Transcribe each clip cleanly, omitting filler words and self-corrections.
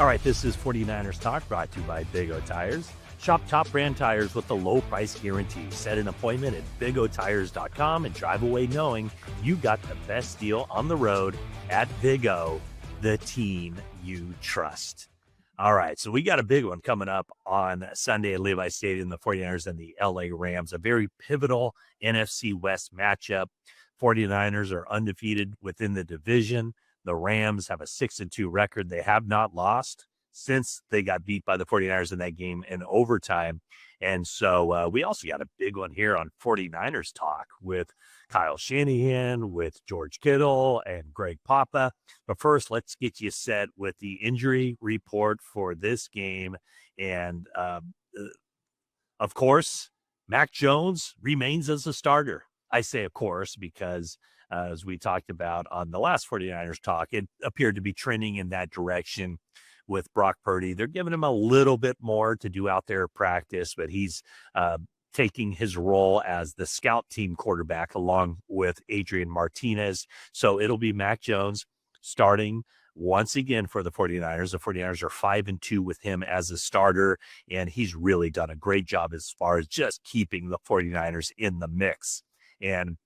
right, this is 49ers Talk, brought to you by Big O Tires. Shop top brand tires with the low price guarantee. Set an appointment at bigotires.com and drive away knowing you got the best deal on the road at Big O, the team you trust. All right, so we got a big one coming up on Sunday at Levi Stadium, the 49ers and the LA Rams, a very pivotal NFC West matchup. 49ers are undefeated within the division. The Rams have a 6-2 record. They have not lost since they got beat by the 49ers in that game in overtime. And so we also got a big one here on 49ers Talk with Kyle Shanahan, with George Kittle, and Greg Papa. But first, let's get you set with the injury report for this game. And, of course, Mac Jones remains as a starter. I say, of course, because as we talked about on the last 49ers Talk, it appeared to be trending in that direction with Brock Purdy. They're giving him a little bit more to do out there at practice, but he's taking his role as the scout team quarterback along with Adrian Martinez. So it'll be Mac Jones starting once again for the 49ers. The 49ers are 5-2 with him as a starter, and he's really done a great job as far as just keeping the 49ers in the mix. And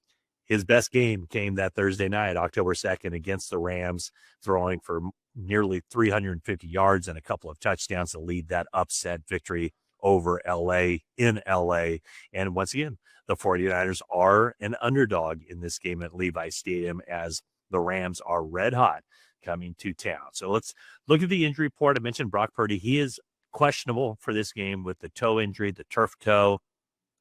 his best game came that Thursday night, October 2nd, against the Rams, throwing for nearly 350 yards and a couple of touchdowns to lead that upset victory over LA in LA. And once again, the 49ers are an underdog in this game at Levi Stadium as the Rams are red hot coming to town. So let's look at the injury report. I mentioned Brock Purdy. He is questionable for this game with the toe injury, the turf toe.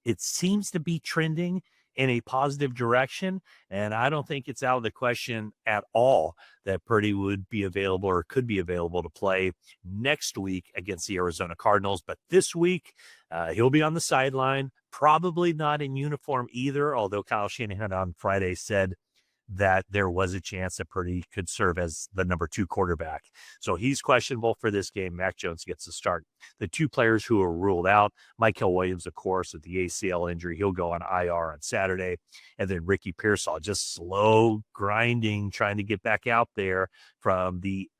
It seems to be trending in a positive direction, and I don't think it's out of the question at all that Purdy would be available or could be available to play next week against the Arizona Cardinals. But this week, he'll be on the sideline, probably not in uniform either, although Kyle Shanahan on Friday said that there was a chance that Purdy could serve as the number 2 quarterback. So he's questionable for this game. Mac Jones gets the start. The 2 players who are ruled out, Mykel Williams, of course, with the ACL injury, he'll go on IR on Saturday. And then Ricky Pearsall, just slow grinding, trying to get back out there from the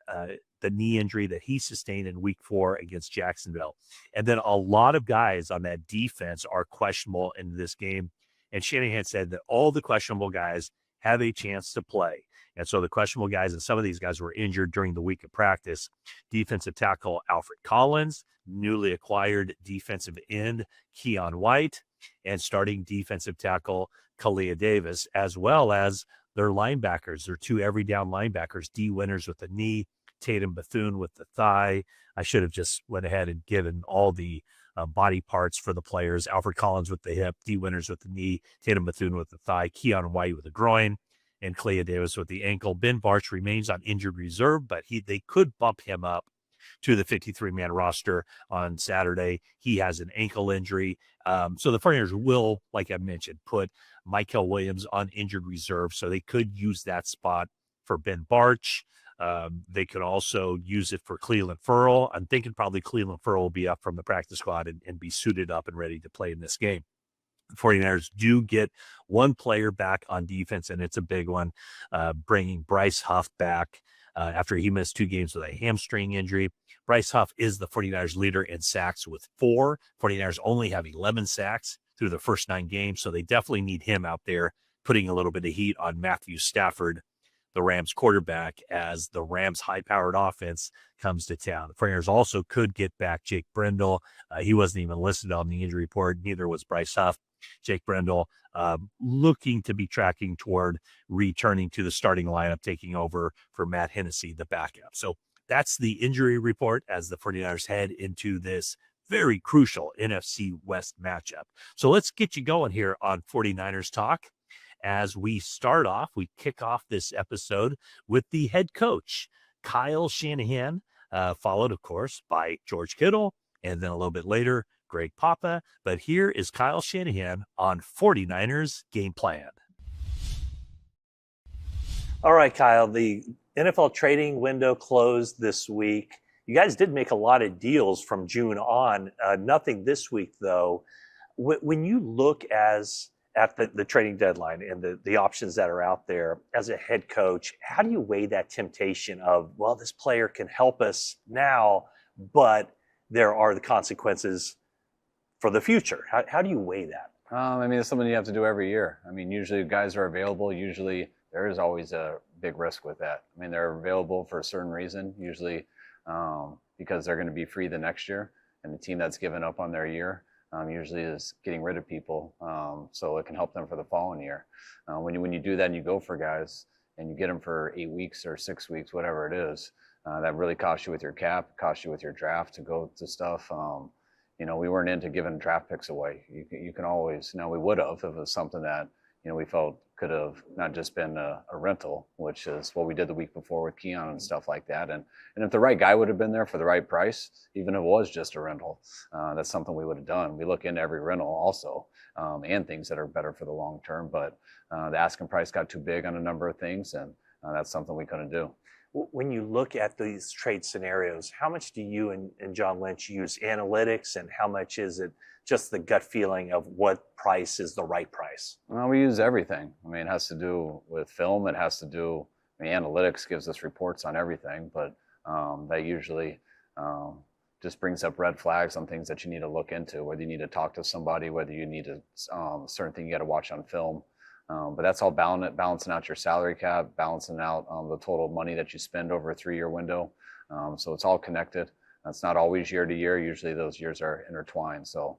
knee injury that he sustained in week 4 against Jacksonville. And then a lot of guys on that defense are questionable in this game. And Shanahan said that all the questionable guys have a chance to play. And so the questionable guys, and some of these guys were injured during the week of practice. Defensive tackle Alfred Collins, newly acquired defensive end Keon White, and starting defensive tackle Kalia Davis, as well as their linebackers, their 2 every down linebackers, D. Winters with the knee, Tatum Bethune with the thigh. I should have just went ahead and given all the body parts for the players. Alfred Collins with the hip, D. Winters with the knee, Tatum Bethune with the thigh, Keon White with the groin, and Kalia Davis with the ankle. Ben Barch remains on injured reserve, but they could bump him up to the 53-man roster on Saturday. He has an ankle injury. So the 49ers will, like I mentioned, put Mykel Williams on injured reserve, so they could use that spot for Ben Barch. They could also use it for Cleveland Ferrell. I'm thinking probably Cleveland Ferrell will be up from the practice squad and be suited up and ready to play in this game. The 49ers do get 1 player back on defense, and it's a big one, bringing Bryce Huff back after he missed 2 games with a hamstring injury. Bryce Huff is the 49ers leader in sacks with 4. 49ers only have 11 sacks through the first 9 games, so they definitely need him out there putting a little bit of heat on Matthew Stafford, the Rams quarterback, as the Rams high-powered offense comes to town. The 49ers also could get back Jake Brendel. He wasn't even listed on the injury report. Neither was Bryce Huff. Jake Brendel looking to be tracking toward returning to the starting lineup, taking over for Matt Hennessy, the backup. So that's the injury report as the 49ers head into this very crucial NFC West matchup. So let's get you going here on 49ers Talk. As we start off, we kick off this episode with the head coach, Kyle Shanahan, followed, of course, by George Kittle, and then a little bit later, Greg Papa. But here is Kyle Shanahan on 49ers game plan. All right, Kyle, the NFL trading window closed this week. You guys did make a lot of deals from June on. Nothing this week, though. When you look at the trading deadline and the options that are out there, as a head coach, how do you weigh that temptation of, well, this player can help us now, but there are the consequences for the future? How do you weigh that? I mean, it's something you have to do every year. I mean, usually guys are available. Usually there is always a big risk with that. I mean, they're available for a certain reason, usually because they're going to be free the next year. And the team that's given up on their year usually is getting rid of people, so it can help them for the following year. When you do that and you go for guys and you get them for 8 weeks or 6 weeks, whatever it is, that really costs you with your cap, costs you with your draft to go to stuff. We weren't into giving draft picks away. You can always, we would have if it was something that, we felt could have not just been a rental, which is what we did the week before with Keon and stuff like that. And if the right guy would have been there for the right price, even if it was just a rental, that's something we would have done. We look into every rental also, and things that are better for the long term. But the asking price got too big on a number of things, and that's something we couldn't do. When you look at these trade scenarios, how much do you and John Lynch use analytics, and how much is it just the gut feeling of what price is the right price? Well, we use everything. I mean, it has to do with film. It has to do, analytics gives us reports on everything, but that usually just brings up red flags on things that you need to look into, whether you need to talk to somebody, whether you need a certain thing you got to watch on film. But that's all balancing out your salary cap, balancing out the total money that you spend over a 3-year window. So it's all connected. That's not always year to year. Usually those years are intertwined. So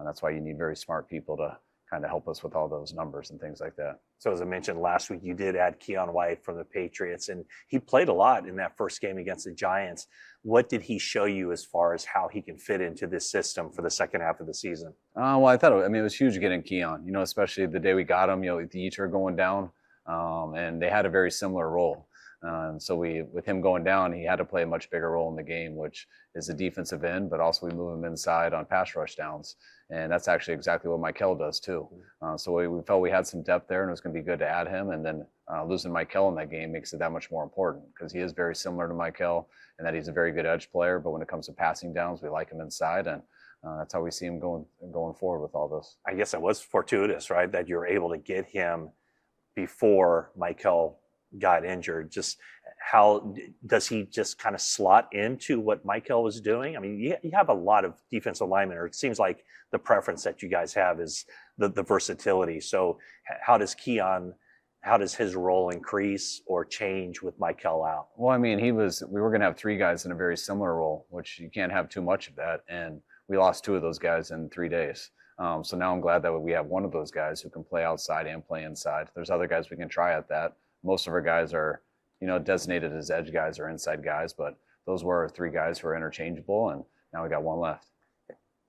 that's why you need very smart people to kind of help us with all those numbers and things like that. So as I mentioned last week, you did add Keion White from the Patriots, and he played a lot in that first game against the Giants. What did he show you as far as how he can fit into this system for the second half of the season? Well, I thought, it was huge getting Keion, especially the day we got him, the Eater going down, and they had a very similar role. And so with him going down, he had to play a much bigger role in the game, which is a defensive end, but also we move him inside on pass rush downs. And that's actually exactly what Mykel does too. So we felt we had some depth there, and it was going to be good to add him. And then losing Mykel in that game makes it that much more important, because he is very similar to Mykel and that he's a very good edge player. But when it comes to passing downs, we like him inside, and that's how we see him going forward with all this. I guess it was fortuitous, right, that you were able to get him before Mykel got injured. Just how does he just kind of slot into what Mykel was doing? I mean, you have a lot of defensive linemen, or it seems like the preference that you guys have is the versatility. So how does his role increase or change with Mykel out? Well, I mean, we were going to have 3 guys in a very similar role, which you can't have too much of that. And we lost 2 of those guys in 3 days. So now I'm glad that we have one of those guys who can play outside and play inside. There's other guys we can try at that. Most of our guys are, designated as edge guys or inside guys, but those were our 3 guys who are interchangeable, and now we got 1 left.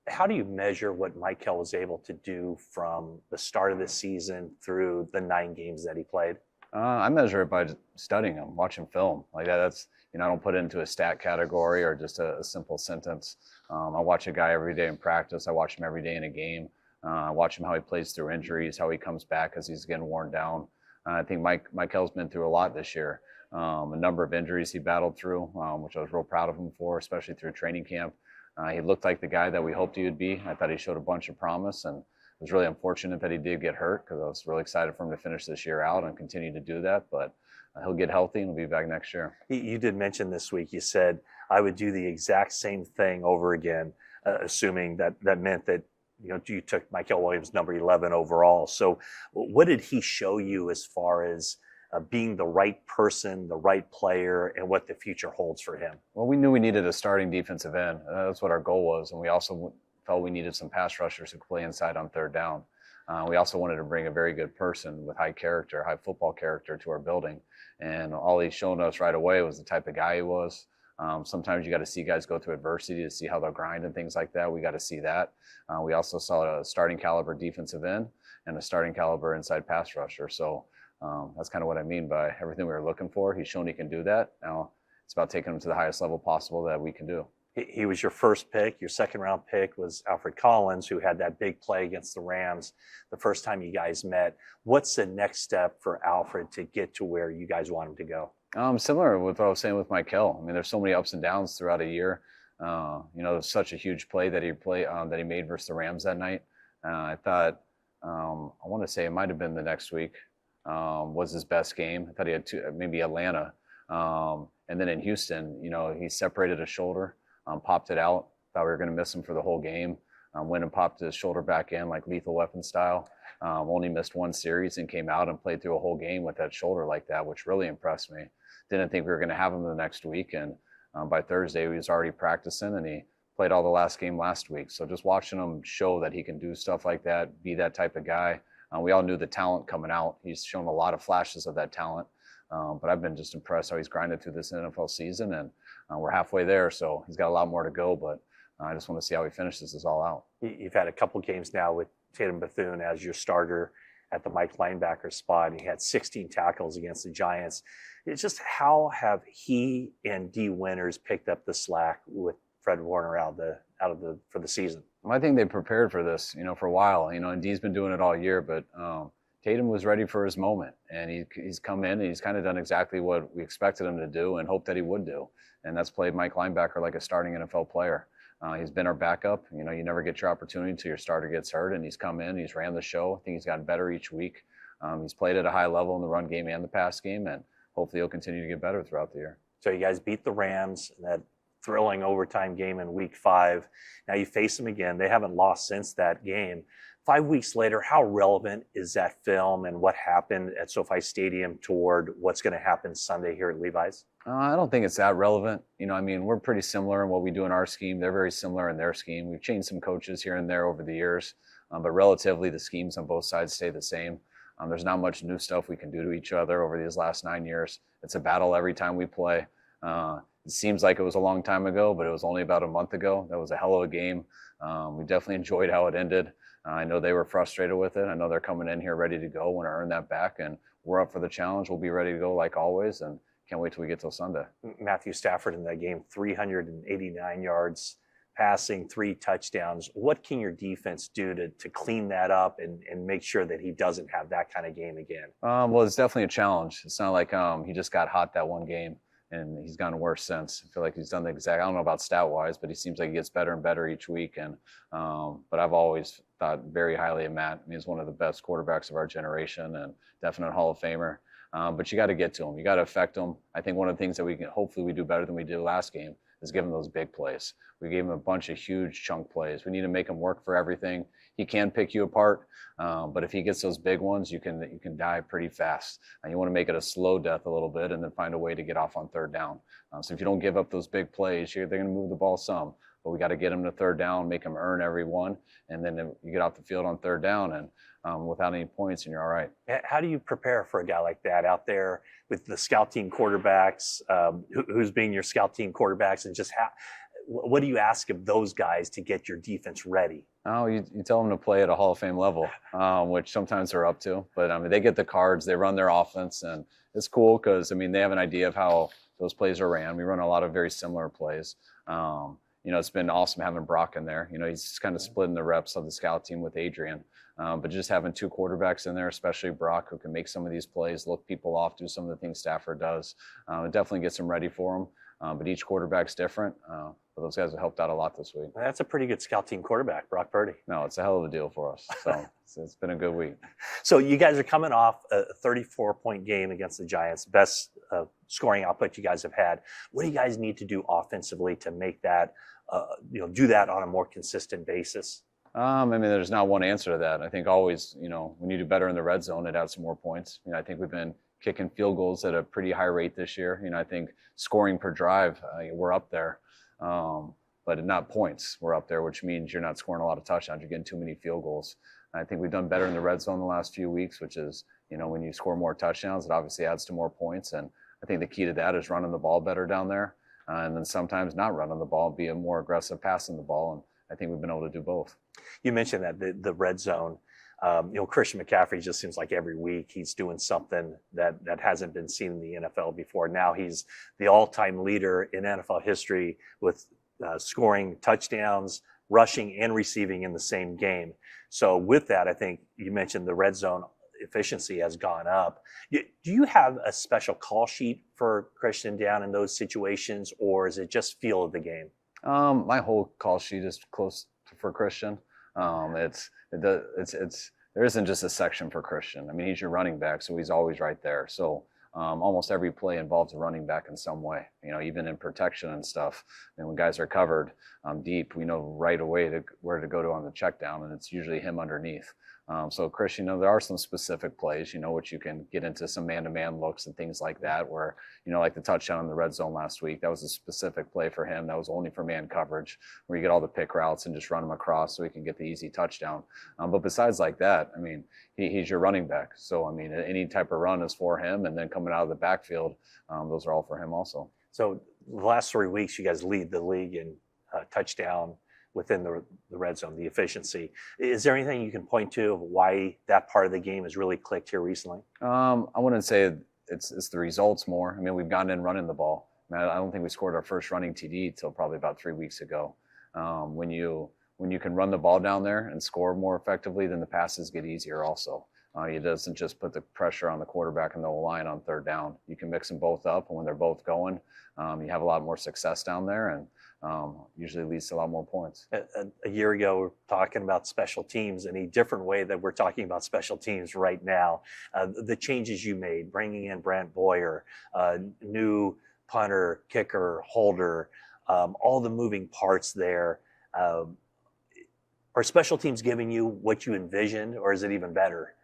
How do you measure what Mykel was able to do from the start of the season through the 9 games that he played? I measure it by studying him, watching film. Like that's, I don't put it into a stat category or just a simple sentence. I watch a guy every day in practice. I watch him every day in a game. I watch him how he plays through injuries, how he comes back as he's getting worn down. I think Mykel's been through a lot this year. A number of injuries he battled through, which I was real proud of him for, especially through training camp. He looked like the guy that we hoped he would be. I thought he showed a bunch of promise, and it was really unfortunate that he did get hurt, because I was really excited for him to finish this year out and continue to do that. But he'll get healthy and he'll be back next year. You did mention this week, you said, I would do the exact same thing over again, assuming that meant that you took Mykel Williams number 11 overall. So what did he show you as far as being the right person, the right player, and what the future holds for him? Well, we knew we needed a starting defensive end. That's what our goal was. And we also felt we needed some pass rushers who could play inside on 3rd down. We also wanted to bring a very good person with high character, high football character to our building. And all he's shown us right away was the type of guy he was. Sometimes you got to see guys go through adversity to see how they'll grind and things like that. We got to see that. We also saw a starting caliber defensive end and a starting caliber inside pass rusher. So that's kind of what I mean by everything we were looking for. He's shown he can do that. Now it's about taking him to the highest level possible that we can do. He was your first pick. Your second-round pick was Alfred Collins, who had that big play against the Rams the first time you guys met. What's the next step for Alfred to get to where you guys want him to go? Similar with what I was saying with Mykel. I mean, there's so many ups and downs throughout a year. There's such a huge play that he made versus the Rams that night. I thought I want to say it might have been the next week, was his best game. I thought he had two, maybe Atlanta. And then in Houston, he separated a shoulder, popped it out. Thought we were going to miss him for the whole game. Went and popped his shoulder back in like Lethal Weapon style. Only missed one series and came out and played through a whole game with that shoulder like that, which really impressed me. Didn't think we were going to have him the next week. And by Thursday, he was already practicing, and he played all the last game last week. So just watching him show that he can do stuff like that, be that type of guy. We all knew the talent coming out. He's shown a lot of flashes of that talent. But I've been just impressed how he's grinded through this NFL season, and we're halfway there. So he's got a lot more to go, but I just want to see how he finishes this all out. You've had a couple games now with Tatum Bethune as your starter at the Mike linebacker spot. He had 16 tackles against the Giants. It's just how have he and D. Winters picked up the slack with Fred Warner for the season? Well, I think they prepared for this, for a while. And D's been doing it all year, but Tatum was ready for his moment, and he's come in and he's kind of done exactly what we expected him to do and hoped that he would do, and that's played Mike linebacker like a starting NFL player. He's been our backup. You never get your opportunity until your starter gets hurt, and he's come in, he's ran the show. I think he's gotten better each week. He's played at a high level in the run game and the pass game, and hopefully he'll continue to get better throughout the year. So you guys beat the Rams in that thrilling overtime game in week 5. Now you face them again. They haven't lost since that game. 5 weeks later, how relevant is that film and what happened at SoFi Stadium toward what's going to happen Sunday here at Levi's? I don't think it's that relevant. We're pretty similar in what we do in our scheme. They're very similar in their scheme. We've changed some coaches here and there over the years, but relatively the schemes on both sides stay the same. There's not much new stuff we can do to each other over these last 9 years. It's a battle every time we play. It seems like it was a long time ago, but it was only about a month ago. That was a hell of a game. We definitely enjoyed how it ended. I know they were frustrated with it. I know they're coming in here ready to go, want to earn that back, and we're up for the challenge. We'll be ready to go like always, and can't wait till we get till Sunday. Matthew Stafford in that game, 389 yards passing, 3 touchdowns. What can your defense do to clean that up and make sure that he doesn't have that kind of game again? Well, it's definitely a challenge. It's not like he just got hot that one game and he's gotten worse since. I feel like he's done the exact, I don't know about stat-wise, but he seems like he gets better and better each week. And but I've always thought very highly of Matt. He's one of the best quarterbacks of our generation and definite Hall of Famer. But you got to get to him. You got to affect him. I think one of the things that hopefully we do better than we did last game is give him those big plays. We gave him a bunch of huge chunk plays. We need to make him work for everything. He can pick you apart, but if he gets those big ones, you can die pretty fast. And you want to make it a slow death a little bit and then find a way to get off on third down. So if you don't give up those big plays, they're going to move the ball some. But we got to get him to third down, make him earn every one, and then you get off the field on third down and without any points, and you're all right. How do you prepare for a guy like that out there with the scout team quarterbacks, who's being your scout team quarterbacks, and just what do you ask of those guys to get your defense ready? Oh, you tell them to play at a Hall of Fame level, which sometimes they're up to. But they get the cards, they run their offense, and it's cool because they have an idea of how those plays are ran. We run a lot of very similar plays. It's been awesome having Brock in there. He's kind of splitting the reps of the scout team with Adrian. But just having 2 quarterbacks in there, especially Brock, who can make some of these plays, look people off, do some of the things Stafford does. It definitely gets them ready for him. But each quarterback's different. But those guys have helped out a lot this week. That's a pretty good scout team quarterback, Brock Purdy. No, it's a hell of a deal for us. So it's been a good week. So you guys are coming off a 34-point game against the Giants, best scoring output you guys have had. What do you guys need to do offensively to make that, do that on a more consistent basis? There's not one answer to that. I think always, when you do better in the red zone, it adds some more points. I think we've been kicking field goals at a pretty high rate this year. I think scoring per drive, we're up there. But not points. We're up there, which means you're not scoring a lot of touchdowns. You're getting too many field goals. I think we've done better in the red zone the last few weeks, which is, when you score more touchdowns, it obviously adds to more points. And I think the key to that is running the ball better down there. And then sometimes not running the ball, be a more aggressive passing the ball. And I think we've been able to do both. You mentioned that the red zone. Christian McCaffrey just seems like every week he's doing something that hasn't been seen in the NFL before. Now he's the all-time leader in NFL history with scoring touchdowns, rushing, and receiving in the same game. So with that, I think you mentioned the red zone efficiency has gone up. Do you have a special call sheet for Christian down in those situations, or is it just feel of the game? My whole call sheet is close for Christian. It's there isn't just a section for Christian. I mean, he's your running back, so he's always right there. So almost every play involves a running back in some way, even in protection and stuff. And when guys are covered deep, we know right away where to go to on the check down, and it's usually him underneath. So Christian, there are some specific plays, which you can get into some man-to-man looks and things like that, where, like the touchdown in the red zone last week, that was a specific play for him. That was only for man coverage, where you get all the pick routes and just run them across so he can get the easy touchdown. But besides like that, I mean, he's your running back. So, I mean, any type of run is for him, and then coming out of the backfield, those are all for him also. So the last 3 weeks, you guys lead the league in touchdown within the red zone, the efficiency. Is there anything you can point to of why that part of the game has really clicked here recently? I wouldn't say it's the results more. I mean, we've gotten in running the ball. I don't think we scored our first running TD till probably about 3 weeks ago. When you can run the ball down there and score more effectively, then the passes get easier also. It doesn't just put the pressure on the quarterback and the line on third down. You can mix them both up, and when they're both going, you have a lot more success down there, and usually leads to a lot more points. A year ago, we were talking about special teams in a different way that we're talking about special teams right now. The changes you made, bringing in Brant Boyer, new punter, kicker, holder, all the moving parts there. Are special teams giving you what you envisioned, or is it even better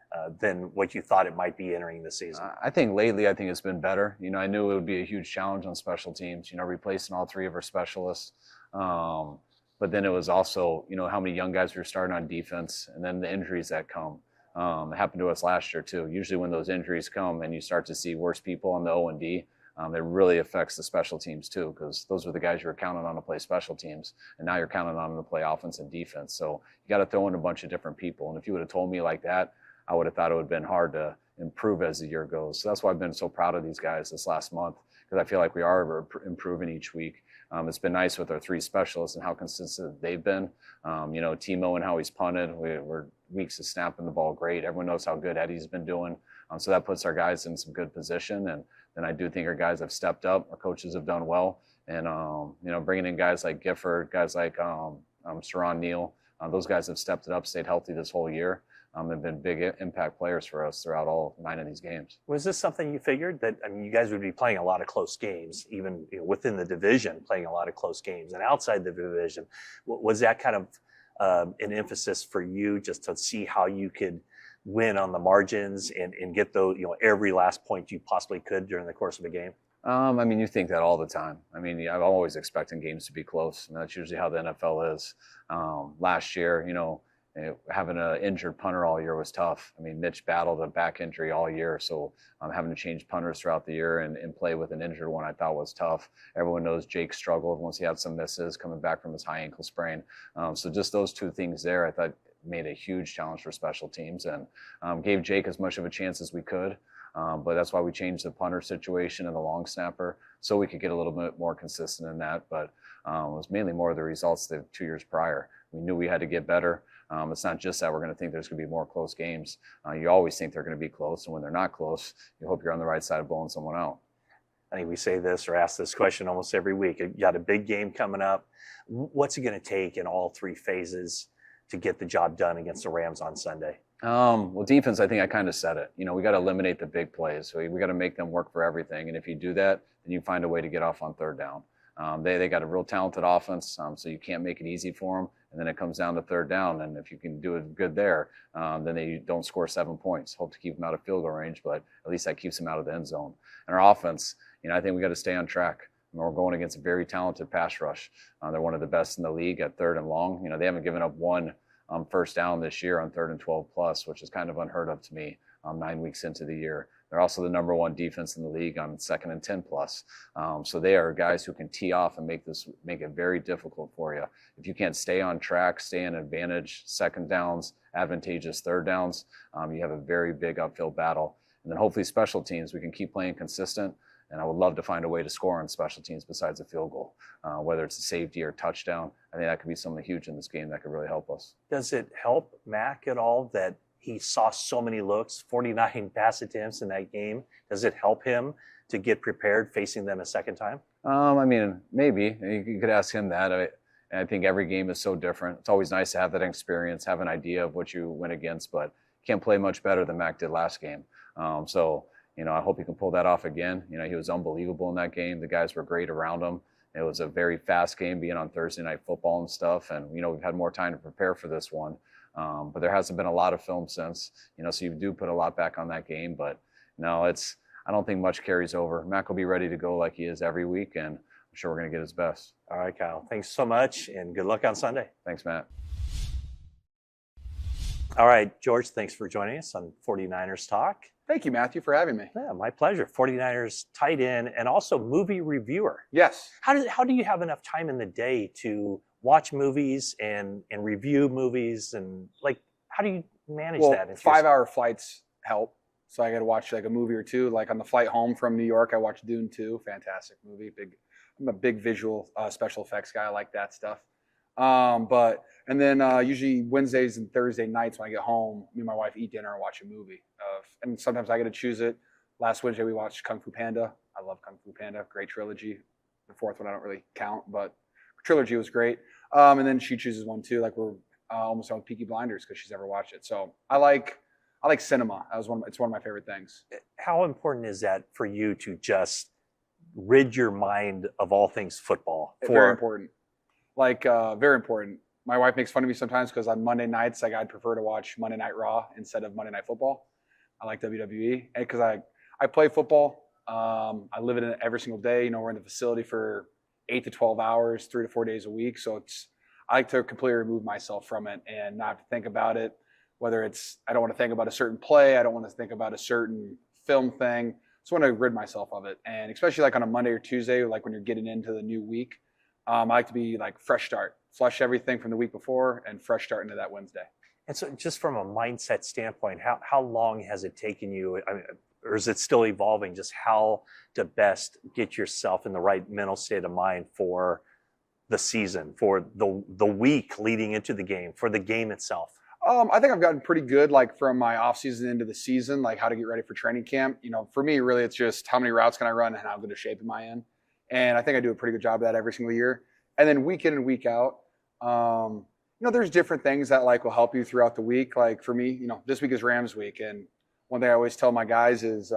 than what you thought it might be entering the season? I think lately, it's been better. I knew it would be a huge challenge on special teams, replacing all three of our specialists. But then it was also, how many young guys we were starting on defense, and then the injuries that come. It happened to us last year too. Usually when those injuries come and you start to see worse people on the O&D, it really affects the special teams too, because those were the guys you were counting on to play special teams, and now you're counting on them to play offense and defense. So you got to throw in a bunch of different people. And if you would have told me like that, I would have thought it would have been hard to improve as the year goes. So that's why I've been so proud of these guys this last month, because I feel like we are improving each week. It's been nice with our three specialists and how consistent they've been. Timo and how he's punted. We're weeks of snapping the ball great. Everyone knows how good Eddie's been doing. So that puts our guys in some good position. And then I do think our guys have stepped up. Our coaches have done well. And, bringing in guys like Gifford, guys like Sharon Neal, those guys have stepped it up, stayed healthy this whole year. Have been big impact players for us throughout all 9 of these games. Was this something you figured that, you guys would be playing a lot of close games, even within the division, playing a lot of close games, and outside the division? Was that kind of an emphasis for you, just to see how you could win on the margins and get those, every last point you possibly could during the course of a game? You think that all the time. I'm always expecting games to be close, and that's usually how the NFL is. Last year, having an injured punter all year was tough. Mitch battled a back injury all year, so having to change punters throughout the year and play with an injured one I thought was tough. Everyone knows Jake struggled once he had some misses coming back from his high ankle sprain. So just those two things there I thought made a huge challenge for special teams, and gave Jake as much of a chance as we could. But that's why we changed the punter situation and the long snapper, so we could get a little bit more consistent in that. But it was mainly more of the results the 2 years prior. We knew we had to get better. It's not just that we're going to think there's going to be more close games. You always think they're going to be close, and when they're not close, you hope you're on the right side of blowing someone out. I think we say this or ask this question almost every week. You got a big game coming up. What's it going to take in all three phases to get the job done against the Rams on Sunday? Well, defense, I think I kind of said it. We got to eliminate the big plays. So we got to make them work for everything. And if you do that, then you find a way to get off on third down. They got a real talented offense, so you can't make it easy for them. And then it comes down to third down. And if you can do it good there, then they don't score 7 points. Hope to keep them out of field goal range, but at least that keeps them out of the end zone. And our offense, I think we got to stay on track. We're going against a very talented pass rush. They're one of the best in the league at third and long. They haven't given up one first down this year on 3rd and 12 plus, which is kind of unheard of to me 9 weeks into the year. They're also the number one defense in the league on 2nd and 10 plus. So they are guys who can tee off and make it very difficult for you. If you can't stay on track, stay in advantage, second downs, advantageous third downs, you have a very big uphill battle. And then hopefully special teams, we can keep playing consistent. And I would love to find a way to score on special teams besides a field goal, whether it's a safety or touchdown. I think that could be something huge in this game that could really help us. Does it help Mac at all that he saw so many looks, 49 pass attempts in that game? Does it help him to get prepared facing them a second time? Maybe. You could ask him that. I think every game is so different. It's always nice to have that experience, have an idea of what you went against, but can't play much better than Mac did last game. So, I hope he can pull that off again. He was unbelievable in that game. The guys were great around him. It was a very fast game being on Thursday Night Football and stuff. And, we've had more time to prepare for this one. But there hasn't been a lot of film since, so you do put a lot back on that game. But no, I don't think much carries over. Mac will be ready to go like he is every week, and I'm sure we're going to get his best. All right, Kyle. Thanks so much, and good luck on Sunday. Thanks, Matt. All right, George, thanks for joining us on 49ers Talk. Thank you, Matthew, for having me. Yeah, my pleasure. 49ers tight end and also movie reviewer. Yes. How do you have enough time in the day to watch movies and review movies, and how do you manage that? 5-hour flights help. So I got to watch like a movie or two. Like on the flight home from New York, I watched Dune 2. Fantastic movie. I'm a big visual special effects guy. I like that stuff. And then usually Wednesdays and Thursday nights when I get home, me and my wife eat dinner and watch a movie. And sometimes I get to choose it. Last Wednesday we watched Kung Fu Panda. I love Kung Fu Panda. Great trilogy. The fourth one I don't really count, but trilogy was great. And then she chooses one too. Like we're almost on Peaky Blinders because she's never watched it. So I like cinema. It's one of my favorite things. How important is that for you to just rid your mind of all things football? Very important. Very important. My wife makes fun of me sometimes because on Monday nights, I'd prefer to watch Monday Night Raw instead of Monday Night Football. I like WWE because I play football. I live in it every single day. We're in the facility for 8 to 12 hours, 3 to 4 days a week. So I like to completely remove myself from it and not have to think about it. Whether I don't want to think about a certain play, I don't want to think about a certain film thing. I just want to rid myself of it. And especially like on a Monday or Tuesday, like when you're getting into the new week, I like to be like fresh start, flush everything from the week before and fresh start into that Wednesday. And so just from a mindset standpoint, how long has it taken you, or is it still evolving, just how to best get yourself in the right mental state of mind for the season, for the week leading into the game, for the game itself? I think I've gotten pretty good, like from my off season into the season, like how to get ready for training camp. For me, really, it's just how many routes can I run and how good a shape am I in. And I think I do a pretty good job of that every single year. And then week in and week out, there's different things that will help you throughout the week. Like for me, this week is Rams week. And one thing I always tell my guys is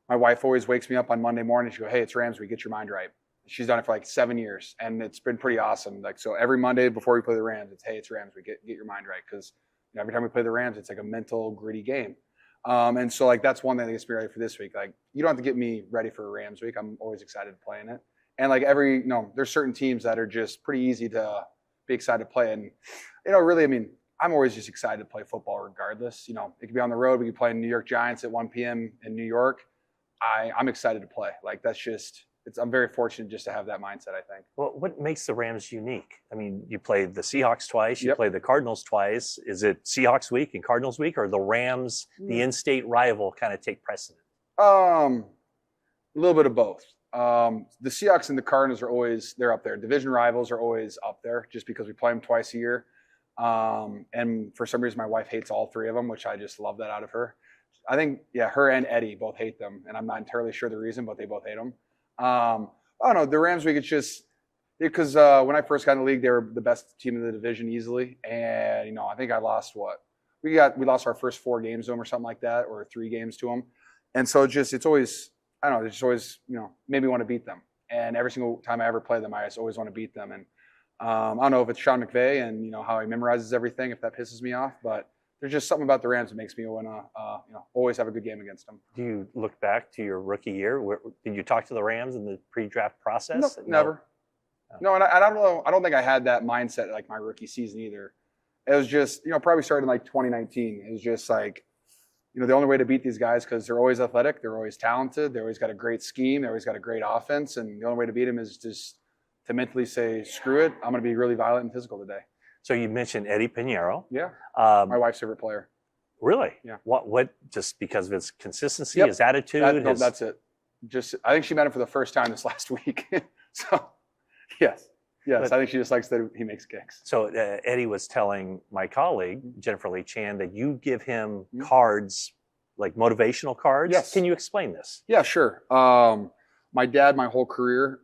my wife always wakes me up on Monday morning. She goes, "Hey, it's Rams week, get your mind right." She's done it for 7 years and it's been pretty awesome. So every Monday before we play the Rams, it's, "Hey, it's Rams week, get your mind right." Because every time we play the Rams, it's like a mental, gritty game. And so that's one thing that gets me ready for this week. You don't have to get me ready for a Rams week. I'm always excited to play in it. And there's certain teams that are just pretty easy to be excited to play. And, really, I'm always just excited to play football regardless. It could be on the road. We could play in New York Giants at 1 p.m. in New York. I'm excited to play. I'm very fortunate just to have that mindset, I think. Well, what makes the Rams unique? You played the Seahawks twice, you played the Cardinals twice. Is it Seahawks week and Cardinals week, or the Rams, the in-state rival, kind of take precedent? A little bit of both. The Seahawks and the Cardinals they're up there. Division rivals are always up there just because we play them twice a year. And for some reason, my wife hates all three of them, which I just love that out of her. I think, her and Eddie both hate them, and I'm not entirely sure the reason, but they both hate them. I don't know. The Rams week, it's just because when I first got in the league, they were the best team in the division easily. And, I think I lost we lost our first 4 games to them or something like that, or 3 games to them. And so it's always, I don't know, it's just always, made me want to beat them. And every single time I ever play them, I just always want to beat them. And I don't know if it's Sean McVay and, how he memorizes everything, if that pisses me off, but there's just something about the Rams that makes me want to, always have a good game against them. Do you look back to your rookie year? Did you talk to the Rams in the pre-draft process? No, never. No, and I don't know. I don't think I had that mindset my rookie season either. It was just, probably started in 2019. It was just the only way to beat these guys, because they're always athletic, they're always talented, they always got a great scheme, they always got a great offense, and the only way to beat them is just to mentally say, screw it, I'm going to be really violent and physical today. So you mentioned Eddie Pinheiro. Yeah, my wife's favorite player. Really? Yeah. What? Just because of his consistency, his attitude? No, that's it. I think she met him for the first time this last week. So, yes, I think she just likes that he makes kicks. So Eddie was telling my colleague, Jennifer Lee Chan, that you give him cards, like motivational cards. Yes. Can you explain this? Yeah, sure. My dad, my whole career,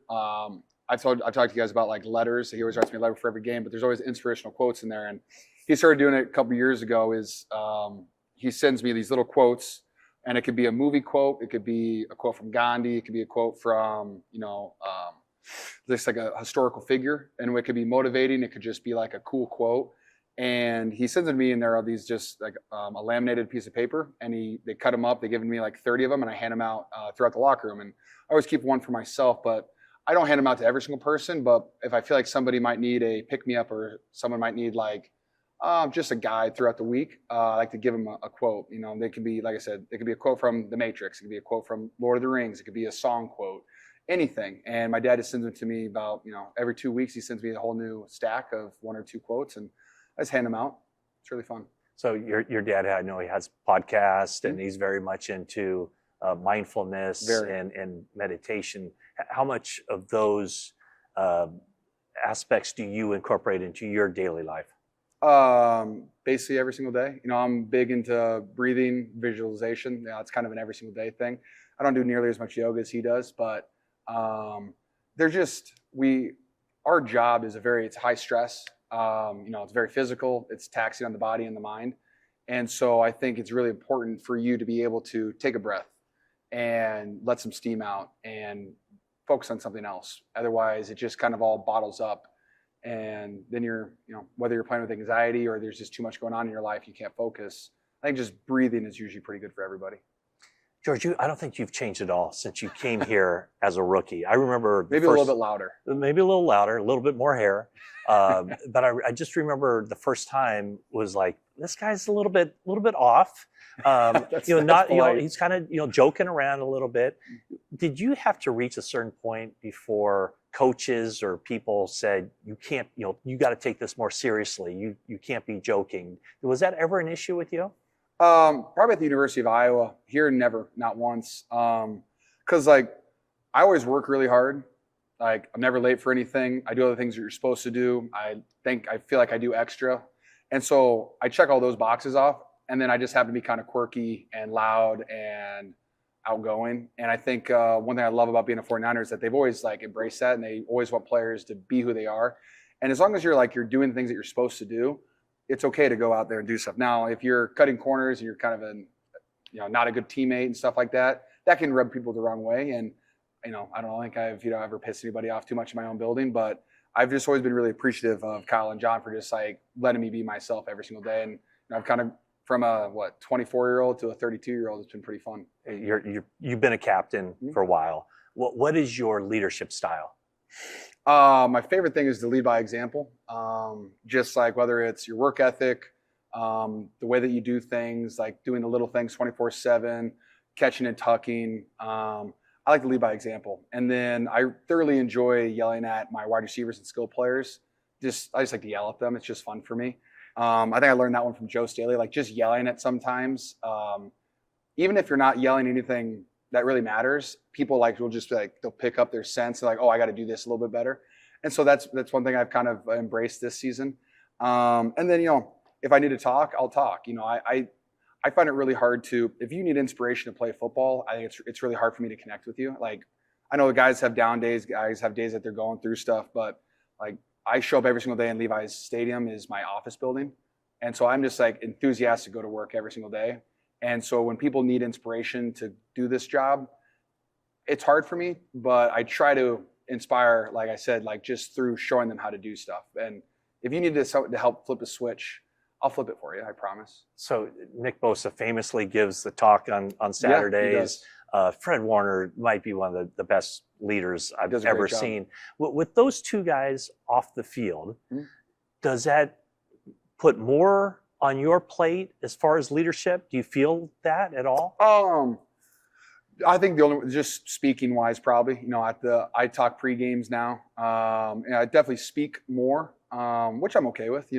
I've talked to you guys about letters. He always writes me a letter for every game, but there's always inspirational quotes in there. And he started doing it a couple years ago. he sends me these little quotes, and it could be a movie quote, it could be a quote from Gandhi, it could be a quote from just like a historical figure, and it could be motivating, it could just be like a cool quote. And he sends it to me, and there are these just like a laminated piece of paper, and they cut them up. They give me like 30 of them, and I hand them out throughout the locker room. And I always keep one for myself, but I don't hand them out to every single person. But if I feel like somebody might need a pick-me-up, or someone might need like just a guide throughout the week, I like to give them a quote. They could be, like I said, it could be a quote from The Matrix. It could be a quote from Lord of the Rings. It could be a song quote, anything. And my dad just sends them to me about, every 2 weeks. He sends me a whole new stack of 1 or 2 quotes, and I just hand them out. It's really fun. So your dad, I know he has podcasts, and he's very much into mindfulness and meditation. How much of those aspects do you incorporate into your daily life? Basically every single day. I'm big into breathing, visualization. It's kind of an every single day thing. I don't do nearly as much yoga as he does, but our job is it's high stress. It's very physical. It's taxing on the body and the mind. And so I think it's really important for you to be able to take a breath and let some steam out and focus on something else. Otherwise, it just kind of all bottles up. And then whether you're playing with anxiety or there's just too much going on in your life, you can't focus. I think just breathing is usually pretty good for everybody. George, I don't think you've changed at all since you came here as a rookie. I remember maybe a little bit louder, a little bit more hair. But I just remember the first time was like, this guy's a little bit off. He's kind of joking around a little bit. Did you have to reach a certain point before coaches or people said you can't, you got to take this more seriously? You can't be joking. Was that ever an issue with you? Probably at the University of Iowa. Here, never, not once. Because I always work really hard. I'm never late for anything. I do other things that you're supposed to do. I feel like I do extra. And so I check all those boxes off. And then I just happen to be kind of quirky and loud and outgoing. And I think one thing I love about being a 49er is that they've always embraced that, and they always want players to be who they are. And as long as you're doing things that you're supposed to do, it's okay to go out there and do stuff. Now, if you're cutting corners and you're kind of not a good teammate and stuff like that, that can rub people the wrong way. And I don't think I've ever pissed anybody off too much in my own building, but I've just always been really appreciative of Kyle and John for just letting me be myself every single day. And I've kind of, from a 24-year-old to a 32-year-old, it's been pretty fun. You've been a captain for a while. What is your leadership style? My favorite thing is to lead by example. Just whether it's your work ethic, the way that you do things, doing the little things 24/7, catching and tucking. I like to lead by example. And then I thoroughly enjoy yelling at my wide receivers and skill players. I just like to yell at them. It's just fun for me. I think I learned that one from Joe Staley, just yelling at sometimes. Even if you're not yelling anything that really matters, people will just be they'll pick up their sense. They're oh, I got to do this a little bit better. And so that's one thing I've kind of embraced this season. And then, if I need to talk, I'll talk. I find it really hard to, if you need inspiration to play football, I think it's really hard for me to connect with you. I know the guys have down days, guys have days that they're going through stuff, but I show up every single day, and Levi's Stadium is my office building. And so I'm just enthusiastic to go to work every single day. And so when people need inspiration to do this job, it's hard for me, but I try to inspire, like I said, just through showing them how to do stuff. And if you need to help flip a switch, I'll flip it for you, I promise. So Nick Bosa famously gives the talk on Saturdays. Yeah, Fred Warner might be one of the best leaders I've ever seen. With those two guys off the field, does that put more on your plate as far as leadership? Do you feel that at all? I think just speaking wise, probably. I talk pre-games now. And I definitely speak more, which I'm okay with.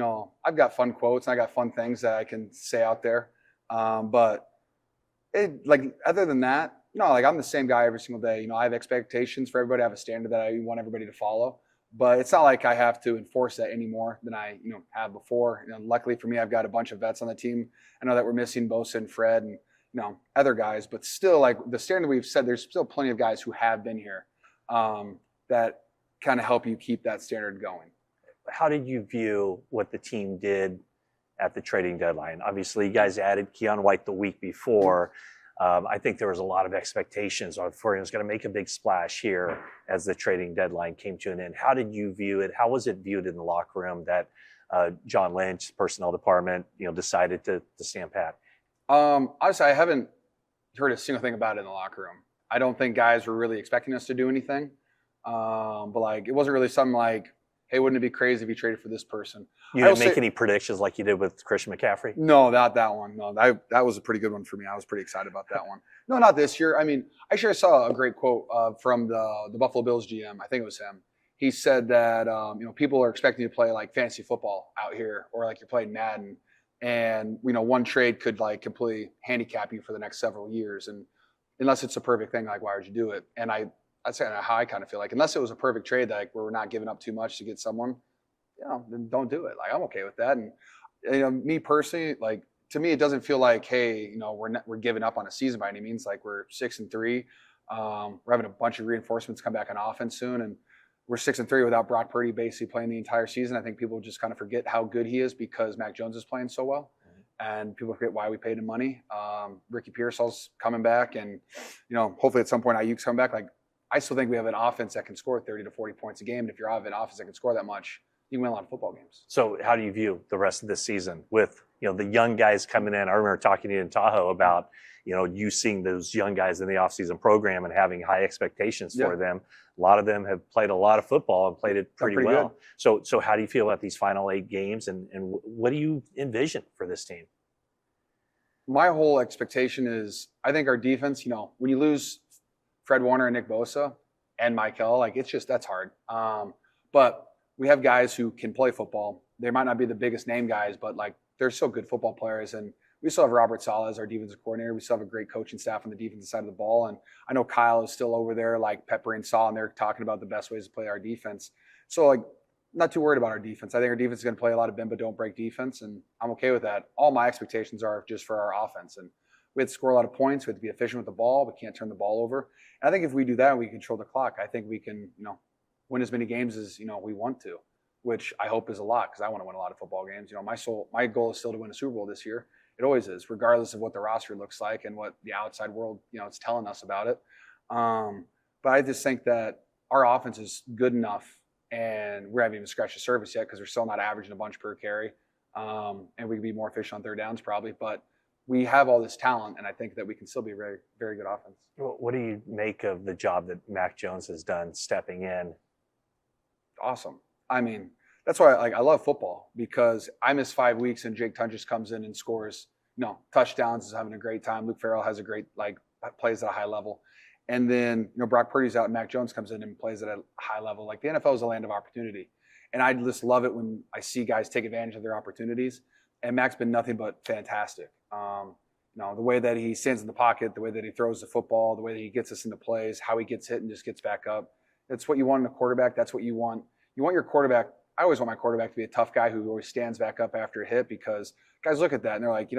I've got fun quotes and I got fun things that I can say out there. But other than that, I'm the same guy every single day. I have expectations for everybody. I have a standard that I want everybody to follow. But it's not like I have to enforce that any more than I have before. Luckily for me, I've got a bunch of vets on the team. I know that we're missing Bosa and Fred and other guys, but still, the standard we've said, there's still plenty of guys who have been here that kind of help you keep that standard going. How did you view what the team did at the trading deadline? Obviously, you guys added Keon White the week before. I think there was a lot of expectations for him. He was going to make a big splash here as the trading deadline came to an end. How did you view it? How was it viewed in the locker room that John Lynch, personnel department, decided to stand pat? Honestly, I haven't heard a single thing about it in the locker room. I don't think guys were really expecting us to do anything. But like, it wasn't really something like, hey, wouldn't it be crazy if you traded for this person? You didn't make any predictions like you did with Christian McCaffrey? No, not that one. No, that was a pretty good one for me. I was pretty excited about that one. No, not this year. I mean, I saw a great quote from the Buffalo Bills GM. I think it was him. He said that people are expecting you to play like fantasy football out here, or like you're playing Madden, and one trade could like completely handicap you for the next several years. And unless it's a perfect thing, like why would you do it? And that's kind of how I kind of feel like, unless it was a perfect trade, like where we're not giving up too much to get someone, then don't do it. Like I'm okay with that. And me personally, like to me, it doesn't feel like, hey, we're giving up on a season by any means. Like we're 6-3. We're having a bunch of reinforcements come back on offense soon, and we're 6-3 without Brock Purdy basically playing the entire season. I think people just kind of forget how good he is because Mac Jones is playing so well. And people forget why we paid him money. Ricky Pearsall's coming back, and hopefully at some point Ayuk's coming back. Like I still think we have an offense that can score 30 to 40 points a game. And if you're an offense that can score that much, you can win a lot of football games. So how do you view the rest of this season with the young guys coming in? I remember talking to you in Tahoe about you seeing those young guys in the offseason program and having high expectations for them. A lot of them have played a lot of football and played it pretty well. Good. So how do you feel about these final 8 games, and what do you envision for this team? My whole expectation is, I think our defense, when you lose Fred Warner and Nick Bosa and Mykel, like that's hard. But we have guys who can play football. They might not be the biggest name guys, but like they're still good football players. And we still have Robert Saleh as our defensive coordinator. We still have a great coaching staff on the defensive side of the ball. And I know Kyle is still over there, like peppering Saul, and they're talking about the best ways to play our defense. So like, not too worried about our defense. I think our defense is going to play a lot of bend but don't break defense, and I'm okay with that. All my expectations are just for our offense. And we have to score a lot of points. We have to be efficient with the ball. We can't turn the ball over. And I think if we do that and we control the clock, I think we can, win as many games as, we want to, which I hope is a lot because I want to win a lot of football games. My goal is still to win a Super Bowl this year. It always is, regardless of what the roster looks like and what the outside world, is telling us about it. But I just think that our offense is good enough, and we haven't even scratched the surface yet because we're still not averaging a bunch per carry. And we can be more efficient on third downs probably. But we have all this talent, and I think that we can still be a very, very good offense. What do you make of the job that Mac Jones has done stepping in? Awesome. I mean, that's why I love football, because I miss 5 weeks and Jake Tunges comes in and scores, touchdowns, is having a great time. Luke Farrell has a great, plays at a high level. And then, Brock Purdy's out and Mac Jones comes in and plays at a high level. Like the NFL is a land of opportunity. And I just love it when I see guys take advantage of their opportunities. And Mac's been nothing but fantastic. The way that he stands in the pocket, the way that he throws the football, the way that he gets us into plays, how he gets hit and just gets back up. That's what you want in a quarterback. That's what you want. You want your quarterback. I always want my quarterback to be a tough guy who always stands back up after a hit, because guys look at that and they're like,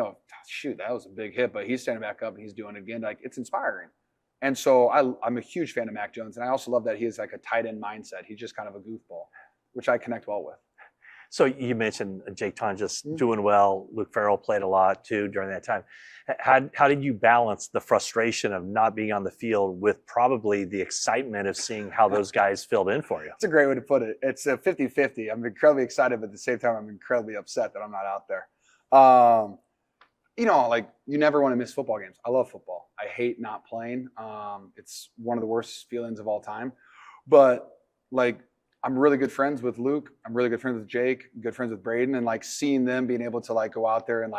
shoot, that was a big hit, but he's standing back up and he's doing it again. Like, it's inspiring. And so I'm a huge fan of Mac Jones. And I also love that he has like a tight end mindset. He's just kind of a goofball, which I connect well with. So you mentioned Jake Tunges doing well. Luke Farrell played a lot too during that time. How did you balance the frustration of not being on the field with probably the excitement of seeing how those guys filled in for you? That's a great way to put it. It's a 50-50. I'm incredibly excited, but at the same time, I'm incredibly upset that I'm not out there. You never want to miss football games. I love football. I hate not playing. It's one of the worst feelings of all time. But I'm really good friends with Luke. I'm really good friends with Jake, good friends with Braden, and seeing them being able to go out there and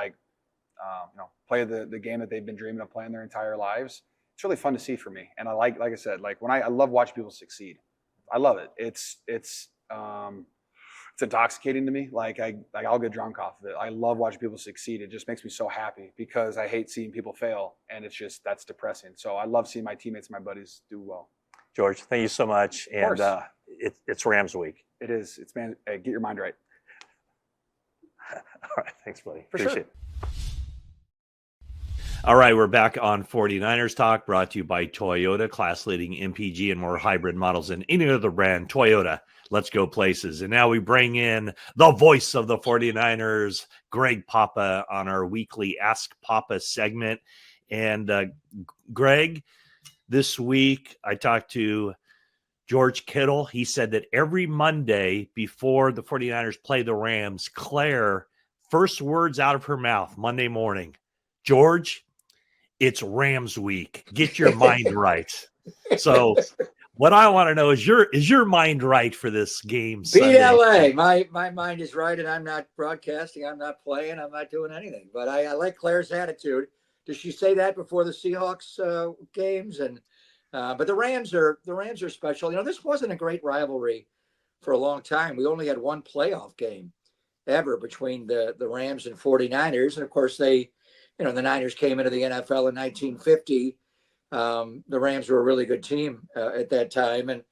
play the game that they've been dreaming of playing their entire lives. It's really fun to see for me. And like I said, when I love watching people succeed. I love it. It's intoxicating to me. I'll get drunk off of it. I love watching people succeed. It just makes me so happy, because I hate seeing people fail, and that's depressing. So I love seeing my teammates and my buddies do well. George, thank you so much. And it's Rams week. It is. Get your mind right. All right. Thanks, buddy. For Appreciate sure. it. All right, we're back on 49ers Talk, brought to you by Toyota, class-leading MPG and more hybrid models than any other brand. Toyota, let's go places. And now we bring in the voice of the 49ers, Greg Papa, on our weekly Ask Papa segment. And Greg, this week I talked to George Kittle. He said that every Monday before the 49ers play the Rams, Claire, first words out of her mouth Monday morning, George, it's Rams week. Get your mind right. So what I want to know is your mind right for this game Sunday? BLA. My mind is right, and I'm not broadcasting. I'm not playing. I'm not doing anything. But I like Claire's attitude. Does she say that before the Seahawks games? And but the Rams are special. You know, this wasn't a great rivalry for a long time. We only had one playoff game ever between the Rams and 49ers. And of course the Niners came into the NFL in 1950. The Rams were a really good team at that time, and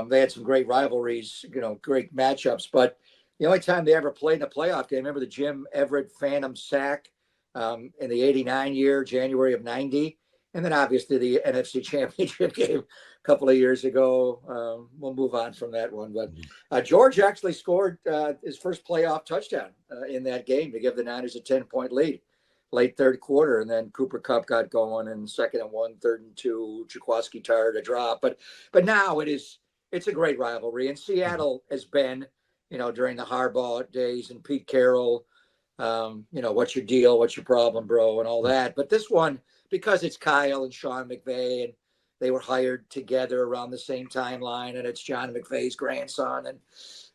they had some great rivalries, great matchups. But the only time they ever played in a playoff game, remember the Jim Everett Phantom sack in the 89 year, January of 90. And then obviously the NFC Championship game a couple of years ago. We'll move on from that one. But George actually scored his first playoff touchdown in that game to give the Niners a 10-point lead. Late third quarter, and then Cooper Kupp got going, and 2nd and 1, 3rd and 2, Jaquiski tired to drop. But now it's a great rivalry, and Seattle has been, during the Harbaugh days and Pete Carroll, what's your deal, what's your problem, bro, and all that. But this one, because it's Kyle and Sean McVay, and they were hired together around the same timeline, and it's John McVay's grandson and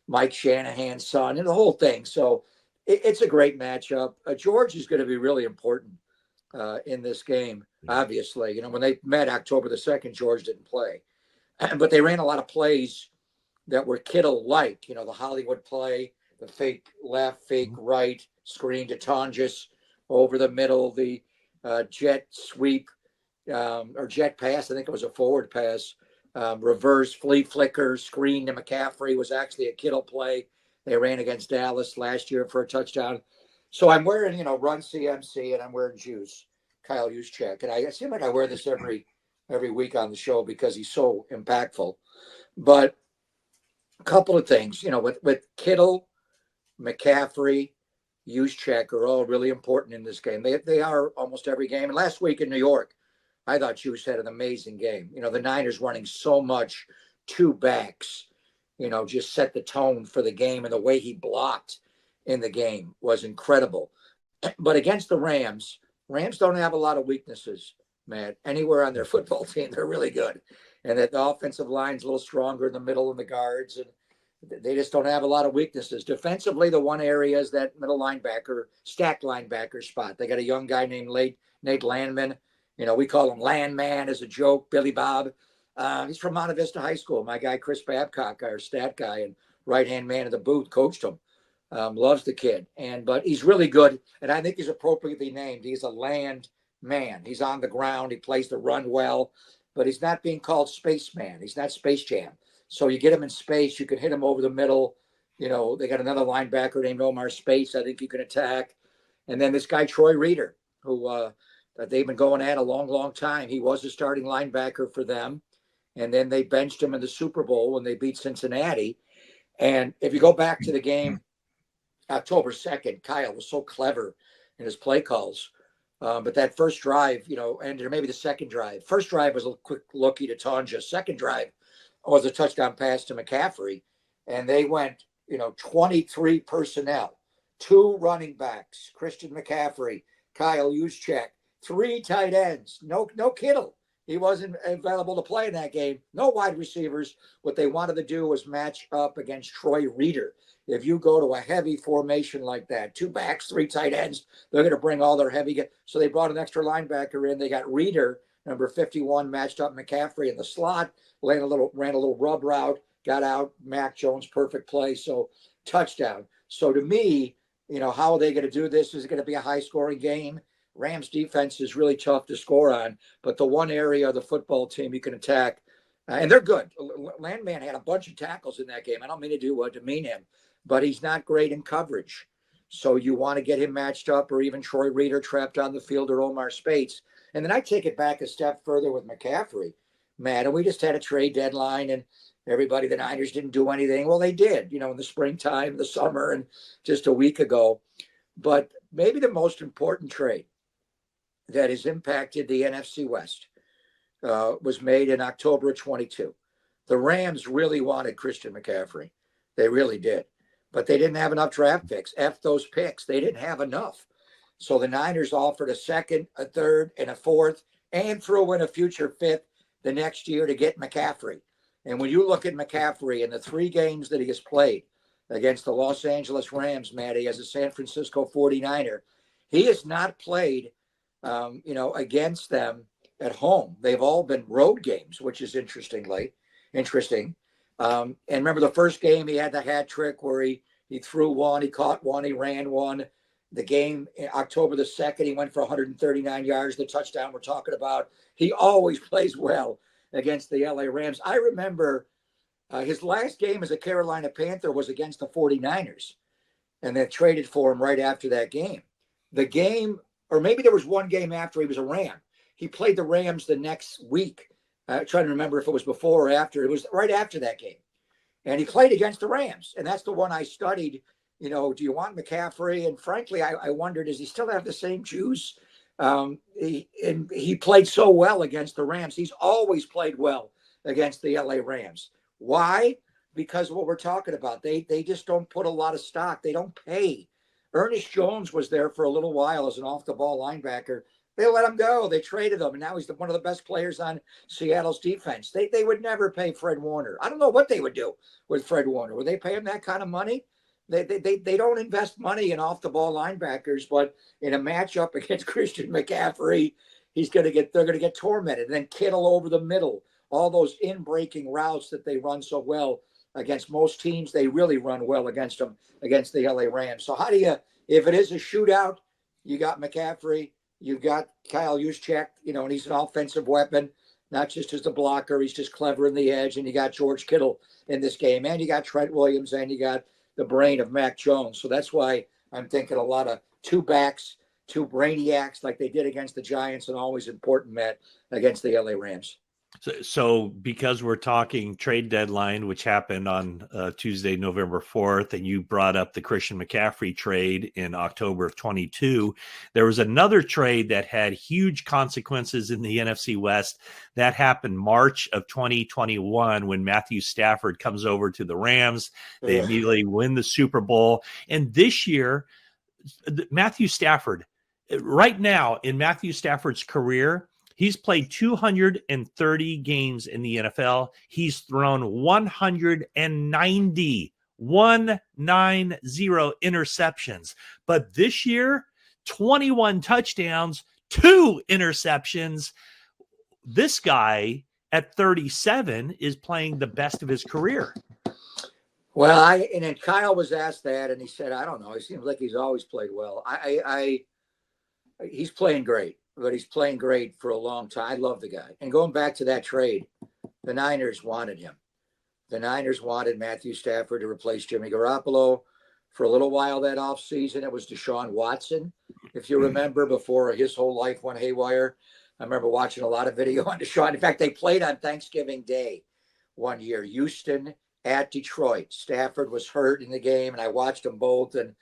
Mike Shanahan's son, and the whole thing. So it's a great matchup. George is going to be really important in this game, obviously. When they met October the 2nd, George didn't play. But they ran a lot of plays that were Kittle-like, the Hollywood play, the fake left, fake right, screen to Tonjes over the middle, the jet sweep or jet pass. I think it was a forward pass, reverse flea flicker, screen to McCaffrey was actually a Kittle play. They ran against Dallas last year for a touchdown. So I'm wearing, Run CMC, and I'm wearing Juice, Kyle Juszczyk. And I seem like I wear this every week on the show because he's so impactful. But a couple of things, with Kittle, McCaffrey, Juszczyk are all really important in this game. They are almost every game. And last week in New York, I thought Juice had an amazing game. The Niners running so much two backs, just set the tone for the game, and the way he blocked in the game was incredible. But against the Rams don't have a lot of weaknesses, Matt. Anywhere on their football team, they're really good. And that the offensive line's a little stronger in the middle and the guards, and they just don't have a lot of weaknesses. Defensively, the one area is that middle linebacker, stacked linebacker spot. They got a young guy named Nate Landman. We call him Landman as a joke, Billy Bob. He's from Monte Vista High School. My guy, Chris Babcock, our stat guy and right-hand man in the booth, coached him. Loves the kid. But he's really good. And I think he's appropriately named. He's a land man. He's on the ground. He plays the run well. But he's not being called Spaceman. He's not Space Jam. So you get him in space. You can hit him over the middle. They got another linebacker named Omar Space. I think you can attack. And then this guy, Troy Reeder, who they've been going at a long, long time. He was a starting linebacker for them. And then they benched him in the Super Bowl when they beat Cincinnati. And if you go back to the game, October 2nd, Kyle was so clever in his play calls. But that first drive, ended, or maybe the second drive. First drive was a quick looky to Tonja. Second drive was a touchdown pass to McCaffrey. And they went, 23 personnel, 2 running backs, Christian McCaffrey, Kyle Juszczyk, 3 tight ends, no Kittle. He wasn't available to play in that game. No wide receivers. What they wanted to do was match up against Troy Reeder. If you go to a heavy formation like that, 2 backs, 3 tight ends, they're going to bring all their heavy. So they brought an extra linebacker in. They got Reeder, number 51, matched up McCaffrey in the slot, ran a little rub route, got out. Mac Jones, perfect play. So touchdown. So to me, how are they going to do this? Is it going to be a high-scoring game? Rams defense is really tough to score on, but the one area of the football team you can attack, and they're good. Landman had a bunch of tackles in that game. I don't mean to demean him, but he's not great in coverage. So you want to get him matched up, or even Troy Reader trapped on the field, or Omar Spates. And then I take it back a step further with McCaffrey, Matt. And we just had a trade deadline, and everybody, the Niners didn't do anything. Well, they did, in the springtime, the summer, and just a week ago. But maybe the most important trade that has impacted the NFC West was made in October of 22. The Rams really wanted Christian McCaffrey. They really did. But they didn't have enough draft picks. F those picks. They didn't have enough. So the Niners offered a second, a third, and a fourth, and threw in a future fifth the next year to get McCaffrey. And when you look at McCaffrey in the 3 games that he has played against the Los Angeles Rams, Matty, as a San Francisco 49er, he has not played, against them at home. They've all been road games, which is interesting. And remember the first game, he had the hat trick where he threw one, he caught one, he ran one. The game, October the 2nd, he went for 139 yards, the touchdown we're talking about. He always plays well against the LA Rams. I remember his last game as a Carolina Panther was against the 49ers, and they traded for him right after that game. The game, or maybe there was one game after he was a Ram. He played the Rams the next week. I'm trying to remember if it was before or after. It was right after that game. And he played against the Rams. And that's the one I studied. Do you want McCaffrey? And frankly, I wondered, does he still have the same juice? He played so well against the Rams. He's always played well against the LA Rams. Why? Because of what we're talking about. They just don't put a lot of stock. They don't pay. Ernest Jones was there for a little while as an off-the-ball linebacker. They let him go. They traded him, and now he's one of the best players on Seattle's defense. They would never pay Fred Warner. I don't know what they would do with Fred Warner. Would they pay him that kind of money? They don't invest money in off-the-ball linebackers, but in a matchup against Christian McCaffrey, they're going to get tormented. And then Kittle over the middle, all those in-breaking routes that they run so well against most teams, they really run well against them, against the LA Rams. So how do you, if it is a shootout, you got McCaffrey, you've got Kyle Juszczyk, and he's an offensive weapon, not just as a blocker. He's just clever in the edge. And you got George Kittle in this game. And you got Trent Williams, and you got the brain of Mac Jones. So that's why I'm thinking a lot of 2 backs, 2 brainiacs like they did against the Giants, and always important, Matt, against the LA Rams. So because we're talking trade deadline, which happened on Tuesday, November 4th, and you brought up the Christian McCaffrey trade in October of 22, there was another trade that had huge consequences in the NFC West. That happened March of 2021 when Matthew Stafford comes over to the Rams. They immediately win the Super Bowl. And this year, Matthew Stafford, right now in Matthew Stafford's career, he's played 230 games in the NFL. He's thrown 190 interceptions. But this year, 21 touchdowns, 2 interceptions. This guy at 37 is playing the best of his career. Well, and then Kyle was asked that, and he said, I don't know. It seems like he's always played well. He's playing great. But he's playing great for a long time. I love the guy. And going back to that trade, the Niners wanted him. The Niners wanted Matthew Stafford to replace Jimmy Garoppolo. For a little while that offseason, it was Deshaun Watson. If you remember, before his whole life went haywire, I remember watching a lot of video on Deshaun. In fact, they played on Thanksgiving Day one year, Houston at Detroit. Stafford was hurt in the game, and I watched them both, and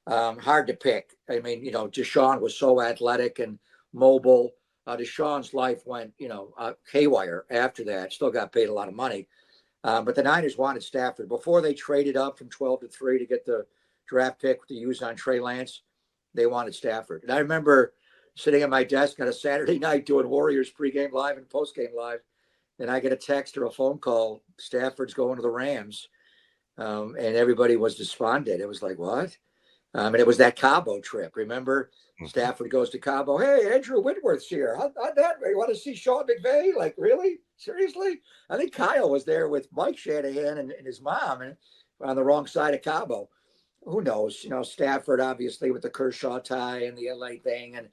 hard to pick. I mean, Deshaun was so athletic and mobile. Deshaun's life went, haywire after that. Still got paid a lot of money. But the Niners wanted Stafford. Before they traded up from 12-3 to get the draft pick to use on Trey Lance, they wanted Stafford. And I remember sitting at my desk on a Saturday night doing Warriors pregame live and postgame live, and I get a text or a phone call, Stafford's going to the Rams. And everybody was despondent. It was like, what? And it was that Cabo trip. Remember, Stafford goes to Cabo. Hey, Andrew Whitworth's here. How'd that? You want to see Sean McVay? Like, really? Seriously? I think Kyle was there with Mike Shanahan and his mom, and on the wrong side of Cabo. Who knows? Stafford obviously with the Kershaw tie and the LA thing, and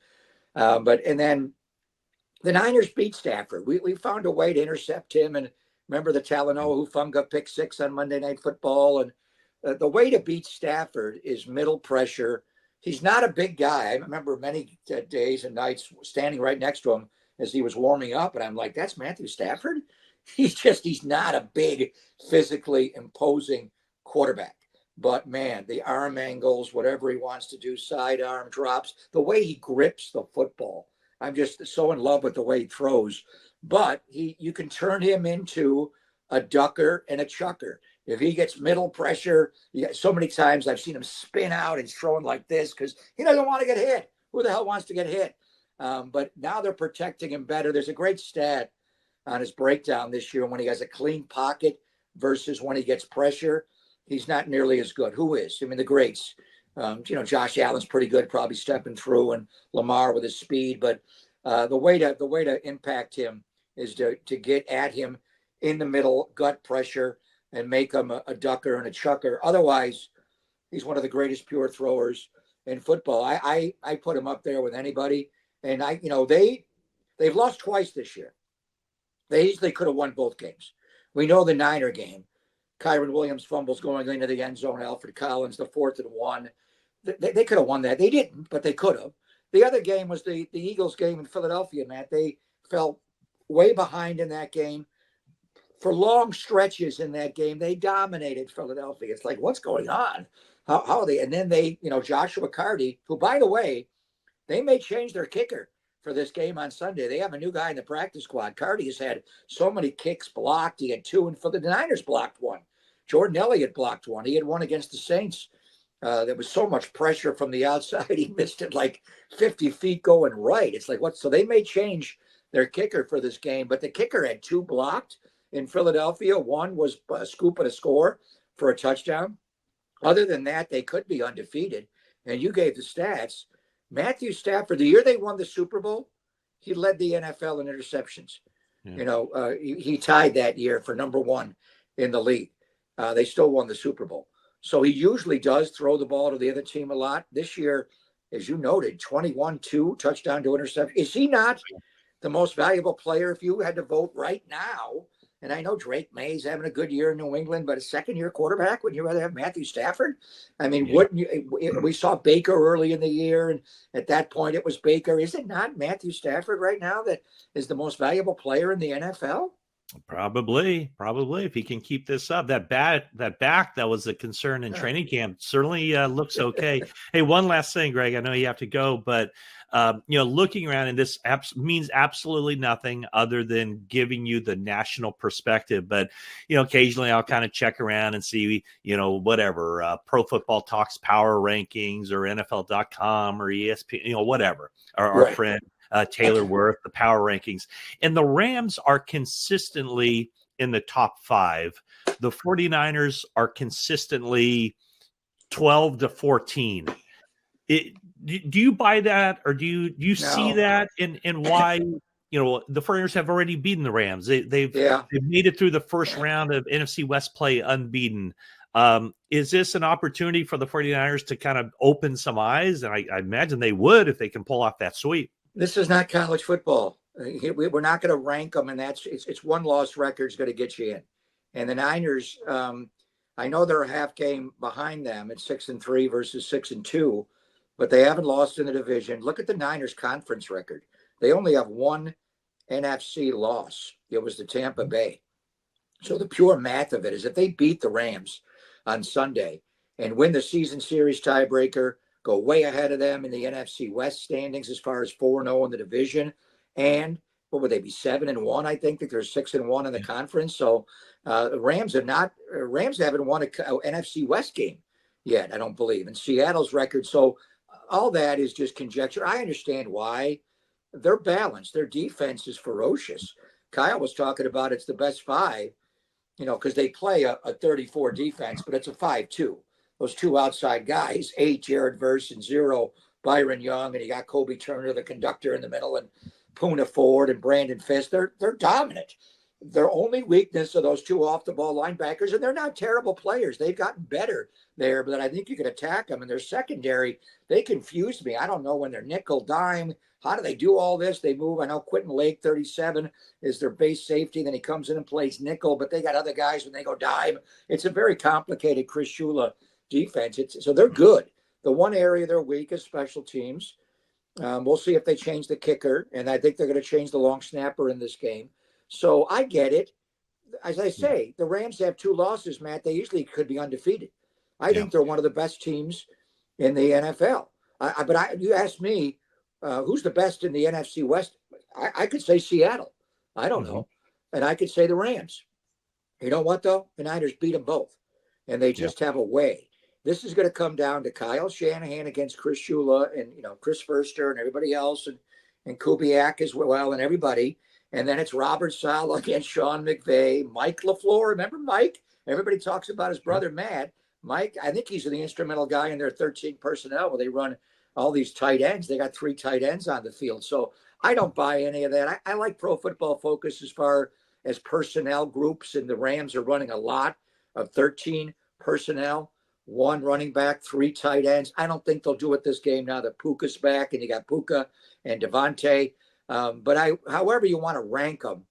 then the Niners beat Stafford. We found a way to intercept him, and remember the Talanoa Hufanga pick 6 on Monday Night Football, and the way to beat Stafford is middle pressure. He's not a big guy. I remember many days and nights standing right next to him as he was warming up, and I'm like, that's Matthew Stafford? He's not a big, physically imposing quarterback. But man, the arm angles, whatever he wants to do, sidearm drops, the way he grips the football. I'm just so in love with the way he throws. But you can turn him into a ducker and a chucker. If he gets middle pressure, so many times I've seen him spin out and throwing like this because he doesn't want to get hit. Who the hell wants to get hit? But now they're protecting him better. There's a great stat on his breakdown this year when he has a clean pocket versus when he gets pressure. He's not nearly as good. Who is? I mean, the greats. Josh Allen's pretty good, probably stepping through, and Lamar with his speed. But the way to impact him is to get at him in the middle, gut pressure, and make him a ducker and a chucker. Otherwise, he's one of the greatest pure throwers in football. I put him up there with anybody. And they've lost twice this year. They easily could have won both games. We know the Niner game. Kyron Williams fumbles going into the end zone. Alfred Collins, the 4th and 1. They could have won that. They didn't, but they could have. The other game was the Eagles game in Philadelphia, Matt. They fell way behind in that game. For long stretches in that game, they dominated Philadelphia. It's like, what's going on? How are they? And then Joshua Carty, who, by the way, they may change their kicker for this game on Sunday. They have a new guy in the practice squad. Carty has had so many kicks blocked. He had 2, and for the Niners blocked 1. Jordan Elliott blocked 1. He had 1 against the Saints. There was so much pressure from the outside. He missed it like 50 feet going right. It's like, what? So they may change their kicker for this game, but the kicker had 2 blocked in Philadelphia. 1 was a scoop and a score for a touchdown. Other than that, they could be undefeated. And you gave the stats. Matthew Stafford, the year they won the Super Bowl, he led the NFL in interceptions. Yeah. He tied that year for number 1 in the league. They still won the Super Bowl. So he usually does throw the ball to the other team a lot. This year, as you noted, 21-2, touchdown to interception. Is he not the most valuable player if you had to vote right now? And I know Drake May's having a good year in New England, but a second-year quarterback, would you rather have Matthew Stafford? I mean, wouldn't you? We saw Baker early in the year, and at that point it was Baker. Is it not Matthew Stafford right now that is the most valuable player in the NFL? Probably, if he can keep this up. That back that was a concern in training camp certainly looks okay. Hey, one last thing, Greg. I know you have to go, but looking around, and this means absolutely nothing other than giving you the national perspective. But occasionally I'll kind of check around and see whatever Pro Football Talks power rankings or NFL.com or ESPN, whatever. Our friend Taylor Worth, the power rankings. And the Rams are consistently in the top 5. The 49ers are consistently 12 to 14. Do you buy that, or do you see that in why the 49ers have already beaten the Rams? They've made it through the first round of NFC West play unbeaten. Is this an opportunity for the 49ers to kind of open some eyes? And I imagine they would if they can pull off that sweep. This is not college football. We're not going to rank them, and it's one loss record is going to get you in. And the Niners, I know they're a half game behind them at 6-3 versus 6-2, but they haven't lost in the division. Look at the Niners conference record. They only have 1 NFC loss. It was the Tampa Bay. So the pure math of it is if they beat the Rams on Sunday and win the season series tiebreaker, go way ahead of them in the NFC West standings as far as 4-0 in the division. And what would they be, 7-1? I think that they're 6-1 in the conference. So Rams haven't won an NFC West game yet, I don't believe. And Seattle's record. So all that is just conjecture. I understand why. They're balanced. Their defense is ferocious. Kyle was talking about it's the best 5, because they play a 34 defense, but it's a 5-2. Those 2 outside guys, 8 Jared Verse and 0 Byron Young, and you got Kobe Turner, the conductor, in the middle, and Poona Ford and Brandon Fisk. They're dominant. their only weakness are those two off the ball linebackers, and they're not terrible players. They've gotten better there, but I think you can attack them. And their secondary, they confused me. I don't know when they're nickel, dime. How do they do all this? They move. I know Quentin Lake, 37, is their base safety. Then he comes in and plays nickel, but they got other guys when they go dime. It's a very complicated Chris Shula defense. So they're good. The one area they're weak is special teams. We'll see if they change the kicker, and I think they're going to change the long snapper in this game. So I get it. As I say, the Rams have 2 losses, Matt. They usually could be undefeated. I think they're one of the best teams in the NFL. But you asked me, who's the best in the NFC West? I could say Seattle. I don't know. And I could say the Rams. You know what, though? The Niners beat them both, and they just have a way. This is going to come down to Kyle Shanahan against Chris Shula and, Chris Furster and everybody else and Kubiak as well and everybody. And then it's Robert Saleh against Sean McVay, Mike LaFleur. Remember Mike? Everybody talks about his brother, Matt. Mike, I think he's the instrumental guy in their 13 personnel where they run all these tight ends. They got 3 tight ends on the field. So I don't buy any of that. I like Pro Football Focus as far as personnel groups, and the Rams are running a lot of 13 personnel, 1 running back, 3 tight ends. I don't think they'll do it this game now that Puka's back, and you got Puka and Devontae. But however you want to rank them,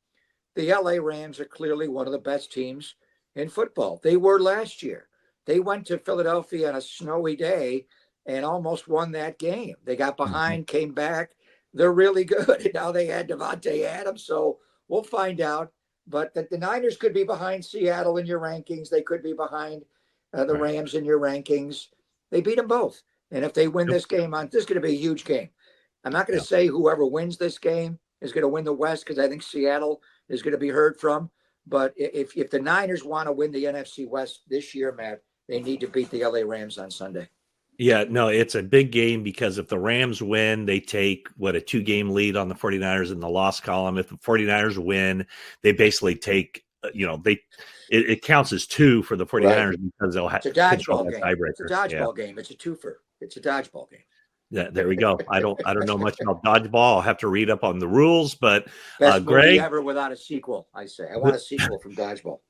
the LA Rams are clearly one of the best teams in football. They were last year. They went to Philadelphia on a snowy day and almost won that game. They got behind, came back. They're really good. And now they had Devontae Adams. So we'll find out. But the Niners could be behind Seattle in your rankings. They could be behind the Rams in your rankings. They beat them both. And if they win this game, this is going to be a huge game. I'm not going to say whoever wins this game is going to win the West, because I think Seattle is going to be heard from. But if the Niners want to win the NFC West this year, Matt, they need to beat the LA Rams on Sunday. Yeah, no, it's a big game, because if the Rams win, they take a 2-game lead on the 49ers in the loss column. If the 49ers win, they basically take, it counts as 2 for the 49ers because they'll have a dodgeball game. It's a dodgeball game. It's a twofer. It's a dodgeball game. Yeah, there we go. I don't know much about dodgeball. I'll have to read up on the rules, but best Greg, movie ever without a sequel. I say I want a sequel from dodgeball.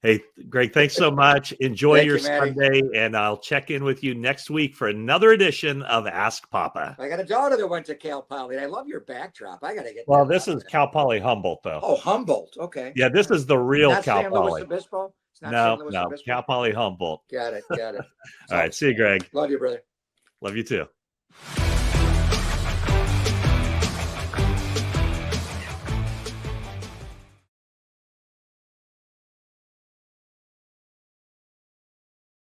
Hey, Greg, thanks so much. Enjoy your Matty. Sunday, and I'll check in with you next week for another edition of Ask Papa. I got a daughter that went to Cal Poly, and I love your backdrop. I got to get. Well, this is Cal Poly Humboldt, though. Oh, Humboldt. Okay. Yeah, this is the real not Cal San Poly. Luis Obispo? It's not No, San Luis no, Obispo? Cal Poly Humboldt. Got it. All right, see you, Greg. Love you, brother. Love you too.